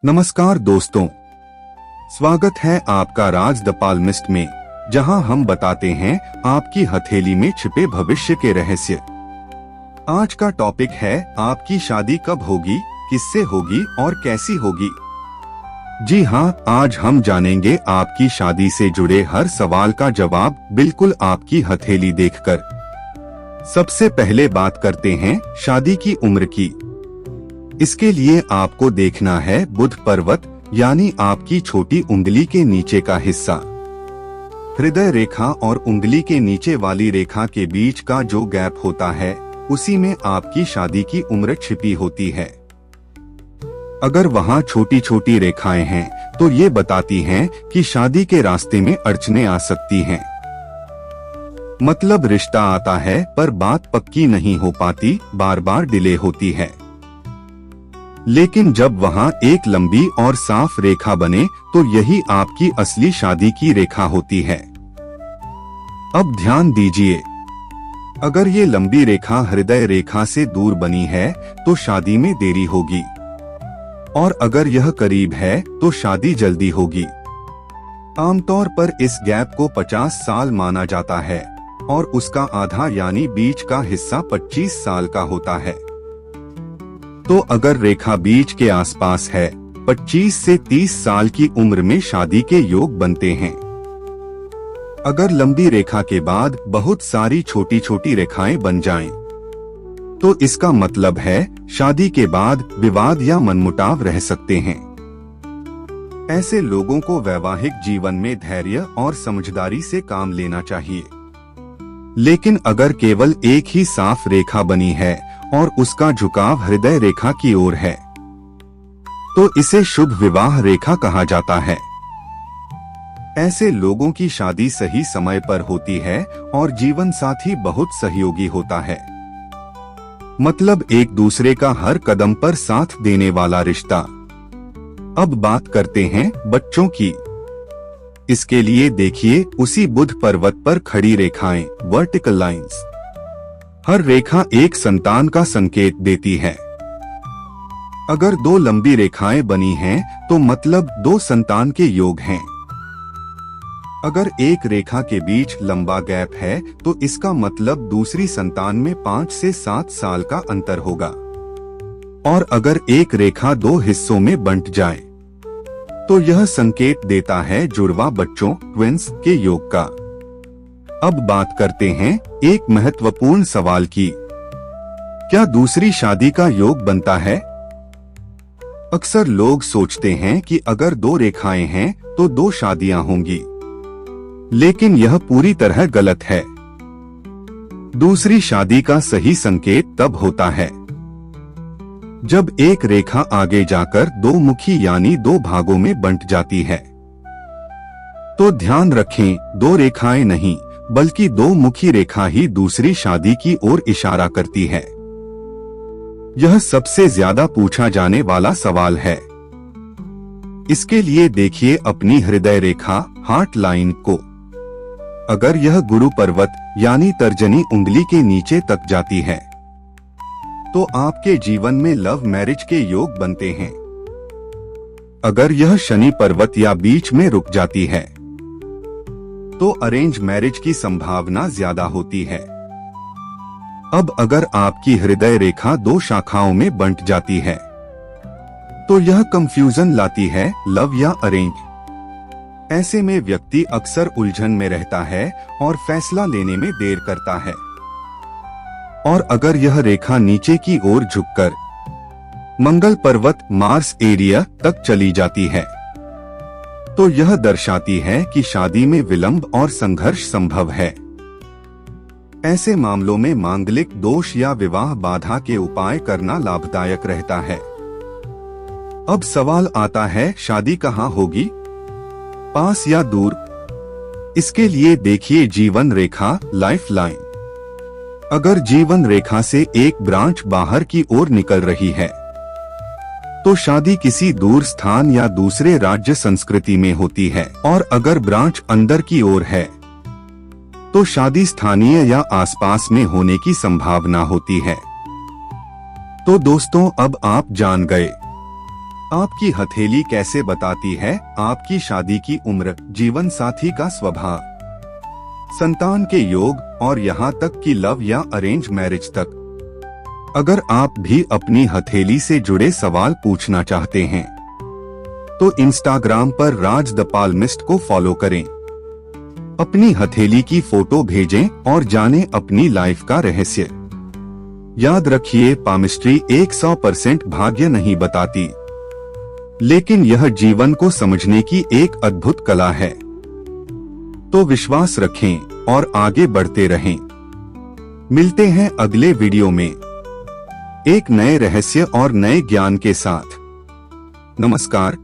नमस्कार दोस्तों, स्वागत है आपका राज द पाल्मिस्ट में, जहां हम बताते हैं आपकी हथेली में छिपे भविष्य के रहस्य। आज का टॉपिक है आपकी शादी कब होगी, किससे होगी और कैसी होगी। जी हाँ, आज हम जानेंगे आपकी शादी से जुड़े हर सवाल का जवाब बिल्कुल आपकी हथेली देखकर। सबसे पहले बात करते हैं शादी की उम्र की। इसके लिए आपको देखना है बुध पर्वत, यानी आपकी छोटी उंगली के नीचे का हिस्सा। हृदय रेखा और उंगली के नीचे वाली रेखा के बीच का जो गैप होता है, उसी में आपकी शादी की उम्र छिपी होती है। अगर वहाँ छोटी छोटी रेखाएं हैं, तो ये बताती हैं कि शादी के रास्ते में अड़चनें आ सकती हैं। मतलब रिश्ता आता है पर बात पक्की नहीं हो पाती, बार बार डिले होती है। लेकिन जब वहाँ एक लंबी और साफ रेखा बने, तो यही आपकी असली शादी की रेखा होती है। अब ध्यान दीजिए, अगर ये लंबी रेखा हृदय रेखा से दूर बनी है, तो शादी में देरी होगी, और अगर यह करीब है, तो शादी जल्दी होगी। आमतौर पर इस गैप को 50 साल माना जाता है, और उसका आधा यानी बीच का हिस्सा 25 साल का होता है। तो अगर रेखा बीच के आसपास है, 25 से 30 साल की उम्र में शादी के योग बनते हैं। अगर लंबी रेखा के बाद बहुत सारी छोटी छोटी रेखाएं बन जाएं, तो इसका मतलब है शादी के बाद विवाद या मनमुटाव रह सकते हैं। ऐसे लोगों को वैवाहिक जीवन में धैर्य और समझदारी से काम लेना चाहिए। लेकिन अगर केवल एक ही साफ रेखा बनी है और उसका झुकाव हृदय रेखा की ओर है, तो इसे शुभ विवाह रेखा कहा जाता है। ऐसे लोगों की शादी सही समय पर होती है और जीवन साथी बहुत सहयोगी होता है। मतलब एक दूसरे का हर कदम पर साथ देने वाला रिश्ता। अब बात करते हैं बच्चों की। इसके लिए देखिए उसी बुध पर्वत पर खड़ी रेखाएं, वर्टिकल लाइंस। हर रेखा एक संतान का संकेत देती है। अगर दो लंबी रेखाएं बनी हैं, तो मतलब दो संतान के योग हैं। अगर एक रेखा के बीच लंबा गैप है, तो इसका मतलब दूसरी संतान में 5 से 7 साल का अंतर होगा। और अगर एक रेखा दो हिस्सों में बंट जाए, तो यह संकेत देता है जुड़वा बच्चों, ट्विंस के योग का। अब बात करते हैं एक महत्वपूर्ण सवाल की। क्या दूसरी शादी का योग बनता है? अक्सर लोग सोचते हैं कि अगर दो रेखाएं हैं, तो दो शादियां होंगी। लेकिन यह पूरी तरह गलत है। दूसरी शादी का सही संकेत तब होता है जब एक रेखा आगे जाकर दो मुखी यानी दो भागों में बंट जाती है। तो ध्यान रखें, दो रेखाएं नहीं, बल्कि दो मुखी रेखा ही दूसरी शादी की ओर इशारा करती है। यह सबसे ज्यादा पूछा जाने वाला सवाल है। इसके लिए देखिए अपनी हृदय रेखा, हार्ट लाइन को। अगर यह गुरु पर्वत यानी तर्जनी उंगली के नीचे तक जाती है, तो आपके जीवन में लव मैरिज के योग बनते हैं। अगर यह शनि पर्वत या बीच में रुक जाती है, तो अरेंज मैरिज की संभावना ज्यादा होती है। अब अगर आपकी हृदय रेखा दो शाखाओं में बंट जाती है, तो यह कंफ्यूजन लाती है, लव या अरेंज। ऐसे में व्यक्ति अक्सर उलझन में रहता है और फैसला लेने में देर करता है। और अगर यह रेखा नीचे की ओर झुककर मंगल पर्वत, मार्स एरिया तक चली जाती है, तो यह दर्शाती है कि शादी में विलंब और संघर्ष संभव है। ऐसे मामलों में मांगलिक दोष या विवाह बाधा के उपाय करना लाभदायक रहता है। अब सवाल आता है, शादी कहाँ होगी, पास या दूर? इसके लिए देखिए जीवन रेखा, लाइफ लाइन। अगर जीवन रेखा से एक ब्रांच बाहर की ओर निकल रही है, तो शादी किसी दूर स्थान या दूसरे राज्य संस्कृति में होती है। और अगर ब्रांच अंदर की ओर है, तो शादी स्थानीय या आसपास में होने की संभावना होती है। तो दोस्तों, अब आप जान गए आपकी हथेली कैसे बताती है आपकी शादी की उम्र, जीवन साथी का स्वभाव, संतान के योग और यहाँ तक कि लव या अरेंज मैरिज तक। अगर आप भी अपनी हथेली से जुड़े सवाल पूछना चाहते हैं तो इंस्टाग्राम पर राज द पाल्मिस्ट को फॉलो करें। अपनी हथेली की फोटो भेजें और जानें अपनी लाइफ का रहस्य। याद रखिए, पामिस्ट्री 100% भाग्य नहीं बताती, लेकिन यह जीवन को समझने की एक अद्भुत कला है। तो विश्वास रखें और आगे बढ़ते रहें। मिलते हैं अगले वीडियो में एक नए रहस्य और नए ज्ञान के साथ। नमस्कार।